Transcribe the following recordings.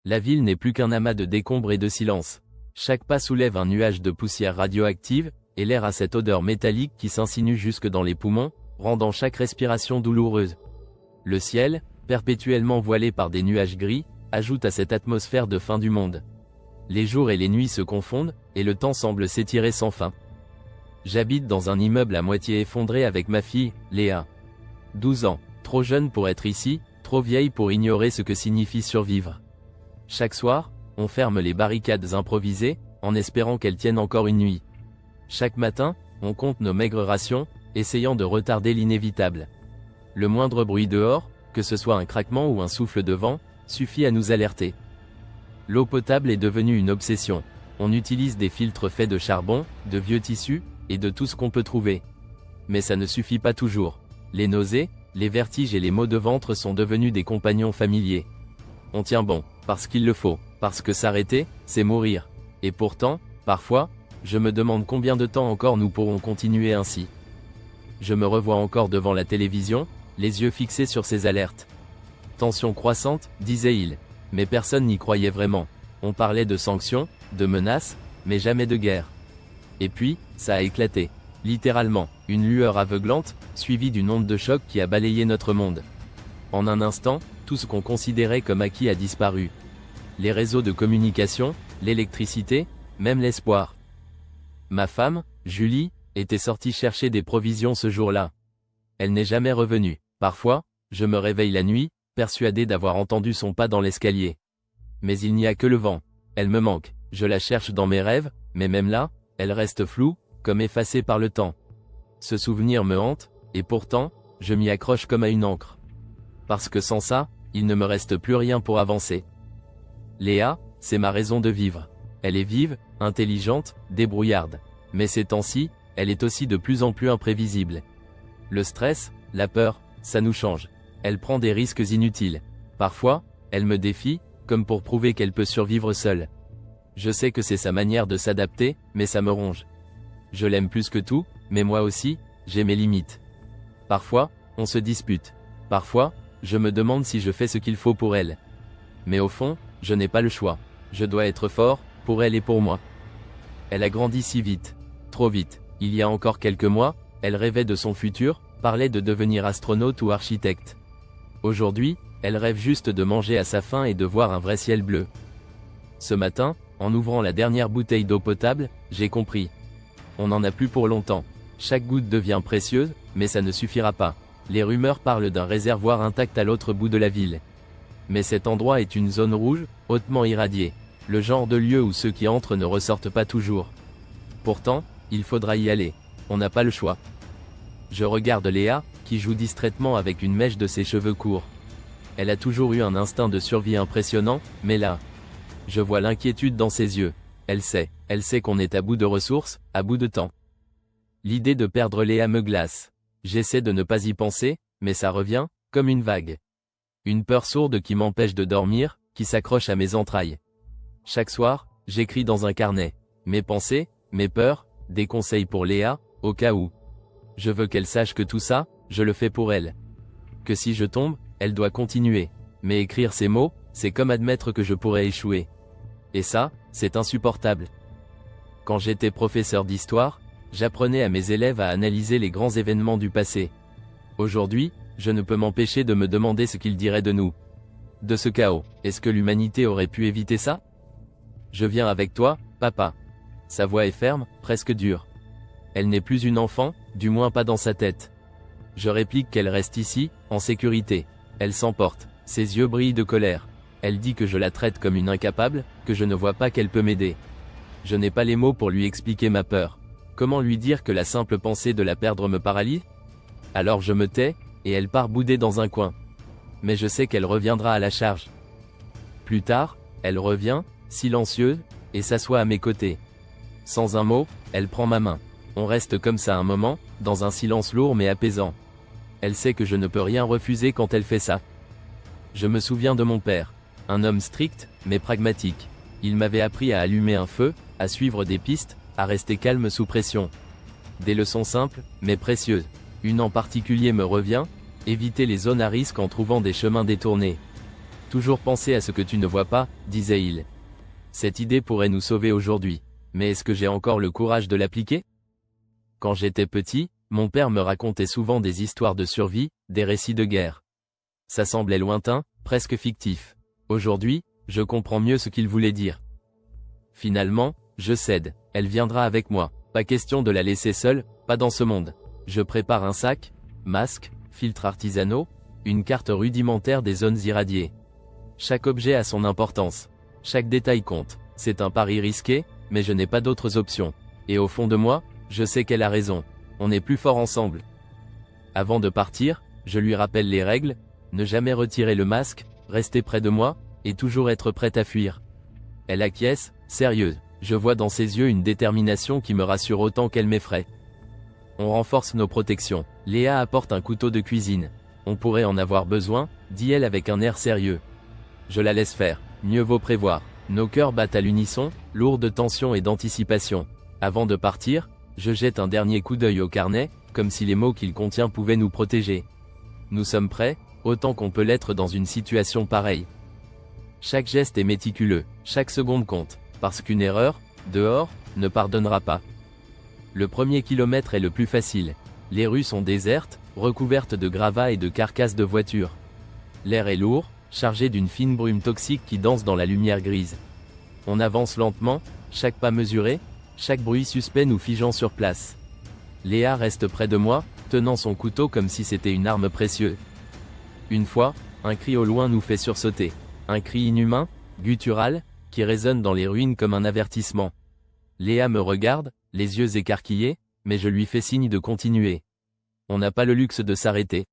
La ville n'est plus qu'un amas de décombres et de silence. Chaque pas soulève un nuage de poussière radioactive, et l'air a cette odeur métallique qui s'insinue jusque dans les poumons, rendant chaque respiration douloureuse. Le ciel, perpétuellement voilé par des nuages gris, ajoute à cette atmosphère de fin du monde. Les jours et les nuits se confondent, et le temps semble s'étirer sans fin. J'habite dans un immeuble à moitié effondré avec ma fille, Léa. 12 ans, trop jeune pour être ici, trop vieille pour ignorer ce que signifie survivre. Chaque soir, on ferme les barricades improvisées, en espérant qu'elles tiennent encore une nuit. Chaque matin, on compte nos maigres rations, essayant de retarder l'inévitable. Le moindre bruit dehors, que ce soit un craquement ou un souffle de vent, suffit à nous alerter. L'eau potable est devenue une obsession. On utilise des filtres faits de charbon, de vieux tissus, et de tout ce qu'on peut trouver. Mais ça ne suffit pas toujours. Les nausées, les vertiges et les maux de ventre sont devenus des compagnons familiers. On tient bon, parce qu'il le faut, parce que s'arrêter, c'est mourir. Et pourtant, parfois, je me demande combien de temps encore nous pourrons continuer ainsi. Je me revois encore devant la télévision, les yeux fixés sur ces alertes. Tension croissante, disait-il. Mais personne n'y croyait vraiment. On parlait de sanctions, de menaces, mais jamais de guerre. Et puis, ça a éclaté. Littéralement, une lueur aveuglante, suivie d'une onde de choc qui a balayé notre monde. En un instant, tout ce qu'on considérait comme acquis a disparu. Les réseaux de communication, l'électricité, même l'espoir. Ma femme, Julie, était sortie chercher des provisions ce jour-là. Elle n'est jamais revenue. Parfois, je me réveille la nuit, persuadé d'avoir entendu son pas dans l'escalier. Mais il n'y a que le vent. Elle me manque. Je la cherche dans mes rêves, mais même là, elle reste floue, comme effacée par le temps. Ce souvenir me hante, et pourtant, je m'y accroche comme à une ancre. Parce que sans ça, il ne me reste plus rien pour avancer. Léa, c'est ma raison de vivre. Elle est vive, intelligente, débrouillarde. Mais ces temps-ci, elle est aussi de plus en plus imprévisible. Le stress, la peur, ça nous change. Elle prend des risques inutiles. Parfois, elle me défie, comme pour prouver qu'elle peut survivre seule. Je sais que c'est sa manière de s'adapter, mais ça me ronge. Je l'aime plus que tout, mais moi aussi, j'ai mes limites. Parfois, on se dispute. Parfois, je me demande si je fais ce qu'il faut pour elle. Mais au fond, je n'ai pas le choix. Je dois être fort, pour elle et pour moi. Elle a grandi si vite. Trop vite. Il y a encore quelques mois, elle rêvait de son futur, parlait de devenir astronaute ou architecte. Aujourd'hui, elle rêve juste de manger à sa faim et de voir un vrai ciel bleu. Ce matin, en ouvrant la dernière bouteille d'eau potable, j'ai compris. On n'en a plus pour longtemps. Chaque goutte devient précieuse, mais ça ne suffira pas. Les rumeurs parlent d'un réservoir intact à l'autre bout de la ville. Mais cet endroit est une zone rouge, hautement irradiée. Le genre de lieu où ceux qui entrent ne ressortent pas toujours. Pourtant, il faudra y aller. On n'a pas le choix. Je regarde Léa, qui joue distraitement avec une mèche de ses cheveux courts. Elle a toujours eu un instinct de survie impressionnant, mais là, je vois l'inquiétude dans ses yeux. Elle sait qu'on est à bout de ressources, à bout de temps. L'idée de perdre Léa me glace. J'essaie de ne pas y penser, mais ça revient, comme une vague. Une peur sourde qui m'empêche de dormir, qui s'accroche à mes entrailles. Chaque soir, j'écris dans un carnet. Mes pensées, mes peurs, des conseils pour Léa, au cas où. Je veux qu'elle sache que tout ça, je le fais pour elle. Que si je tombe, elle doit continuer. Mais écrire ces mots, c'est comme admettre que je pourrais échouer. Et ça, c'est insupportable. Quand j'étais professeur d'histoire, j'apprenais à mes élèves à analyser les grands événements du passé. Aujourd'hui, je ne peux m'empêcher de me demander ce qu'ils diraient de nous. De ce chaos, est-ce que l'humanité aurait pu éviter ça? Je viens avec toi, papa. Sa voix est ferme, presque dure. Elle n'est plus une enfant, du moins pas dans sa tête. Je réplique qu'elle reste ici, en sécurité. Elle s'emporte, ses yeux brillent de colère. Elle dit que je la traite comme une incapable, que je ne vois pas qu'elle peut m'aider. Je n'ai pas les mots pour lui expliquer ma peur. Comment lui dire que la simple pensée de la perdre me paralyse? Alors je me tais, et elle part bouder dans un coin. Mais je sais qu'elle reviendra à la charge. Plus tard, elle revient, silencieuse, et s'assoit à mes côtés. Sans un mot, elle prend ma main. On reste comme ça un moment, dans un silence lourd mais apaisant. Elle sait que je ne peux rien refuser quand elle fait ça. Je me souviens de mon père. Un homme strict, mais pragmatique. Il m'avait appris à allumer un feu, à suivre des pistes, à rester calme sous pression. Des leçons simples, mais précieuses. Une en particulier me revient, éviter les zones à risque en trouvant des chemins détournés. Toujours penser à ce que tu ne vois pas, disait-il. Cette idée pourrait nous sauver aujourd'hui. Mais est-ce que j'ai encore le courage de l'appliquer? Quand j'étais petit, mon père me racontait souvent des histoires de survie, des récits de guerre. Ça semblait lointain, presque fictif. Aujourd'hui, je comprends mieux ce qu'il voulait dire. Finalement, je cède, elle viendra avec moi. Pas question de la laisser seule, pas dans ce monde. Je prépare un sac, masque, filtres artisanaux, une carte rudimentaire des zones irradiées. Chaque objet a son importance. Chaque détail compte. C'est un pari risqué, mais je n'ai pas d'autres options. Et au fond de moi, je sais qu'elle a raison. On est plus fort ensemble. Avant de partir, je lui rappelle les règles, ne jamais retirer le masque, rester près de moi, et toujours être prête à fuir. Elle acquiesce, sérieuse. Je vois dans ses yeux une détermination qui me rassure autant qu'elle m'effraie. On renforce nos protections. Léa apporte un couteau de cuisine. On pourrait en avoir besoin, dit-elle avec un air sérieux. Je la laisse faire. Mieux vaut prévoir. Nos cœurs battent à l'unisson, lourds de tension et d'anticipation. Avant de partir, je jette un dernier coup d'œil au carnet, comme si les mots qu'il contient pouvaient nous protéger. Nous sommes prêts, autant qu'on peut l'être dans une situation pareille. Chaque geste est méticuleux, chaque seconde compte, parce qu'une erreur, dehors, ne pardonnera pas. Le premier kilomètre est le plus facile. Les rues sont désertes, recouvertes de gravats et de carcasses de voitures. L'air est lourd, chargé d'une fine brume toxique qui danse dans la lumière grise. On avance lentement, chaque pas mesuré, chaque bruit suspect nous figeant sur place. Léa reste près de moi, tenant son couteau comme si c'était une arme précieuse. Une fois, un cri au loin nous fait sursauter. Un cri inhumain, guttural, qui résonne dans les ruines comme un avertissement. Léa me regarde, les yeux écarquillés, mais je lui fais signe de continuer. On n'a pas le luxe de s'arrêter.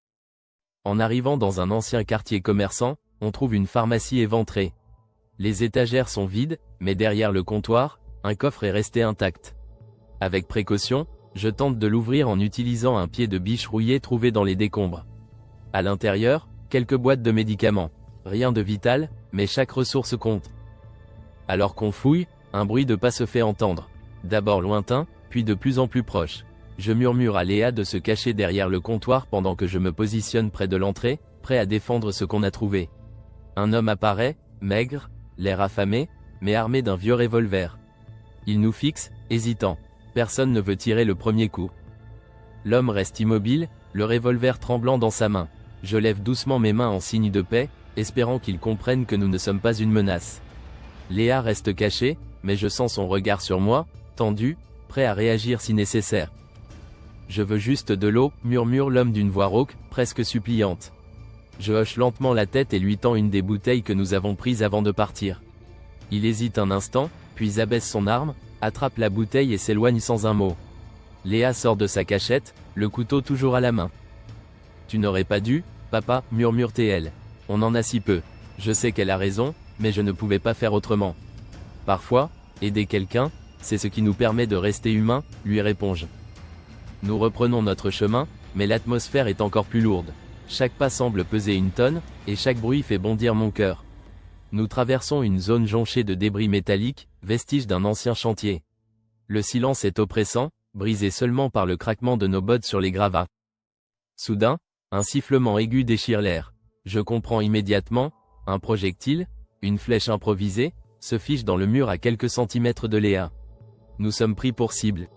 En arrivant dans un ancien quartier commerçant, on trouve une pharmacie éventrée. Les étagères sont vides, mais derrière le comptoir, un coffre est resté intact. Avec précaution, je tente de l'ouvrir en utilisant un pied de biche rouillé trouvé dans les décombres. À l'intérieur, quelques boîtes de médicaments. Rien de vital, mais chaque ressource compte. Alors qu'on fouille, un bruit de pas se fait entendre. D'abord lointain, puis de plus en plus proche. Je murmure à Léa de se cacher derrière le comptoir pendant que je me positionne près de l'entrée, prêt à défendre ce qu'on a trouvé. Un homme apparaît, maigre, l'air affamé, mais armé d'un vieux revolver. Il nous fixe, hésitant. Personne ne veut tirer le premier coup. L'homme reste immobile, le revolver tremblant dans sa main. Je lève doucement mes mains en signe de paix, espérant qu'il comprenne que nous ne sommes pas une menace. Léa reste cachée, mais je sens son regard sur moi, tendu, prêt à réagir si nécessaire. Je veux juste de l'eau, murmure l'homme d'une voix rauque, presque suppliante. Je hoche lentement la tête et lui tends une des bouteilles que nous avons prises avant de partir. Il hésite un instant, puis abaisse son arme, attrape la bouteille et s'éloigne sans un mot. Léa sort de sa cachette, le couteau toujours à la main. « Tu n'aurais pas dû, papa, murmure-t-elle. On en a si peu. Je sais qu'elle a raison, mais je ne pouvais pas faire autrement. Parfois, aider quelqu'un, c'est ce qui nous permet de rester humains, lui réponds-je. Nous reprenons notre chemin, mais l'atmosphère est encore plus lourde. Chaque pas semble peser une tonne, et chaque bruit fait bondir mon cœur. Nous traversons une zone jonchée de débris métalliques, vestiges d'un ancien chantier. Le silence est oppressant, brisé seulement par le craquement de nos bottes sur les gravats. Soudain, un sifflement aigu déchire l'air. Je comprends immédiatement, un projectile, une flèche improvisée, se fiche dans le mur à quelques centimètres de Léa. Nous sommes pris pour cible.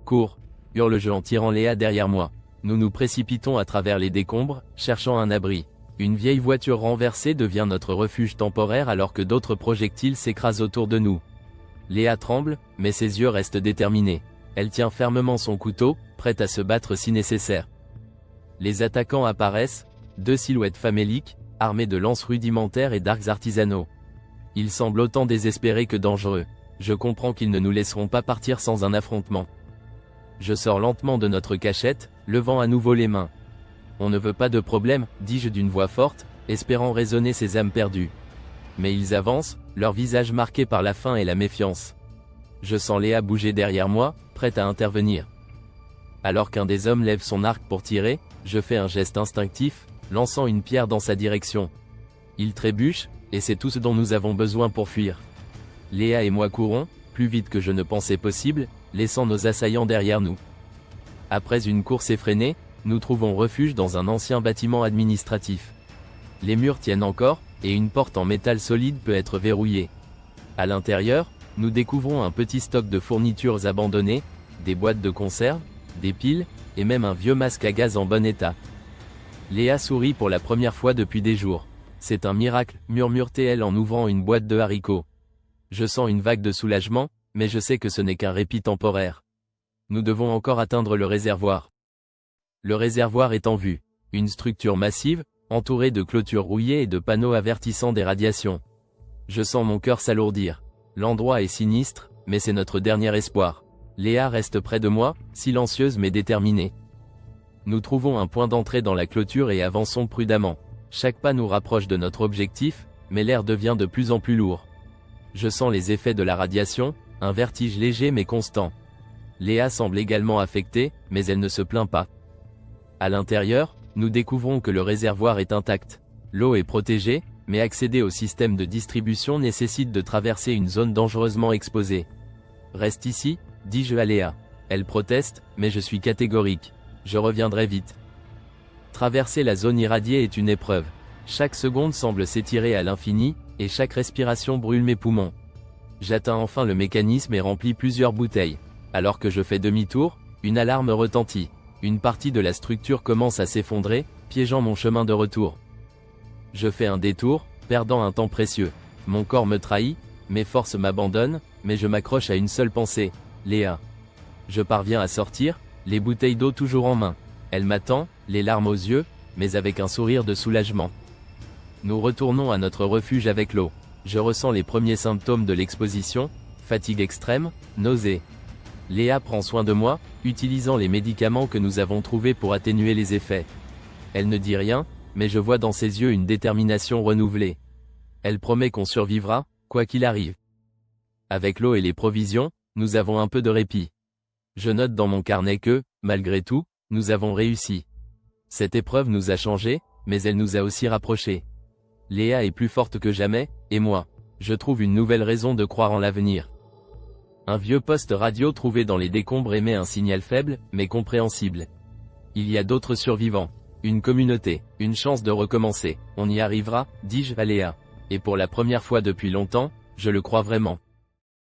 Cours, hurle-je en tirant Léa derrière moi. Nous nous précipitons à travers les décombres, cherchant un abri. Une vieille voiture renversée devient notre refuge temporaire alors que d'autres projectiles s'écrasent autour de nous. Léa tremble, mais ses yeux restent déterminés. Elle tient fermement son couteau, prête à se battre si nécessaire. Les attaquants apparaissent, deux silhouettes faméliques, armées de lances rudimentaires et d'arcs artisanaux. Ils semblent autant désespérés que dangereux. Je comprends qu'ils ne nous laisseront pas partir sans un affrontement. Je sors lentement de notre cachette, levant à nouveau les mains. On ne veut pas de problème, dis-je d'une voix forte, espérant raisonner ces âmes perdues. Mais ils avancent, leur visage marqué par la faim et la méfiance. Je sens Léa bouger derrière moi, prête à intervenir. Alors qu'un des hommes lève son arc pour tirer, je fais un geste instinctif, lançant une pierre dans sa direction. Il trébuche, et c'est tout ce dont nous avons besoin pour fuir. Léa et moi courons, plus vite que je ne pensais possible, laissant nos assaillants derrière nous. Après une course effrénée, nous trouvons refuge dans un ancien bâtiment administratif. Les murs tiennent encore, et une porte en métal solide peut être verrouillée. À l'intérieur, nous découvrons un petit stock de fournitures abandonnées, des boîtes de conserve, des piles, et même un vieux masque à gaz en bon état. Léa sourit pour la première fois depuis des jours. C'est un miracle, murmure-t-elle en ouvrant une boîte de haricots. Je sens une vague de soulagement, mais je sais que ce n'est qu'un répit temporaire. Nous devons encore atteindre le réservoir. Le réservoir est en vue. Une structure massive, entourée de clôtures rouillées et de panneaux avertissant des radiations. Je sens mon cœur s'alourdir. L'endroit est sinistre, mais c'est notre dernier espoir. Léa reste près de moi, silencieuse mais déterminée. Nous trouvons un point d'entrée dans la clôture et avançons prudemment. Chaque pas nous rapproche de notre objectif, mais l'air devient de plus en plus lourd. Je sens les effets de la radiation, un vertige léger mais constant. Léa semble également affectée, mais elle ne se plaint pas. À l'intérieur, nous découvrons que le réservoir est intact. L'eau est protégée, mais accéder au système de distribution nécessite de traverser une zone dangereusement exposée. Reste ici, dis-je à Léa. Elle proteste, mais je suis catégorique. Je reviendrai vite. Traverser la zone irradiée est une épreuve. Chaque seconde semble s'étirer à l'infini, et chaque respiration brûle mes poumons. J'atteins enfin le mécanisme et remplis plusieurs bouteilles. Alors que je fais demi-tour, une alarme retentit. Une partie de la structure commence à s'effondrer, piégeant mon chemin de retour. Je fais un détour, perdant un temps précieux. Mon corps me trahit, mes forces m'abandonnent, mais je m'accroche à une seule pensée, Léa. Je parviens à sortir, les bouteilles d'eau toujours en main. Elle m'attend, les larmes aux yeux, mais avec un sourire de soulagement. Nous retournons à notre refuge avec l'eau. Je ressens les premiers symptômes de l'exposition, fatigue extrême, nausées. Léa prend soin de moi, utilisant les médicaments que nous avons trouvés pour atténuer les effets. Elle ne dit rien, mais je vois dans ses yeux une détermination renouvelée. Elle promet qu'on survivra, quoi qu'il arrive. Avec l'eau et les provisions, nous avons un peu de répit. Je note dans mon carnet que, malgré tout, nous avons réussi. Cette épreuve nous a changés, mais elle nous a aussi rapprochés. Léa est plus forte que jamais, et moi, je trouve une nouvelle raison de croire en l'avenir. Un vieux poste radio trouvé dans les décombres émet un signal faible, mais compréhensible. Il y a d'autres survivants. Une communauté, une chance de recommencer. On y arrivera, dis-je à Léa. Et pour la première fois depuis longtemps, je le crois vraiment.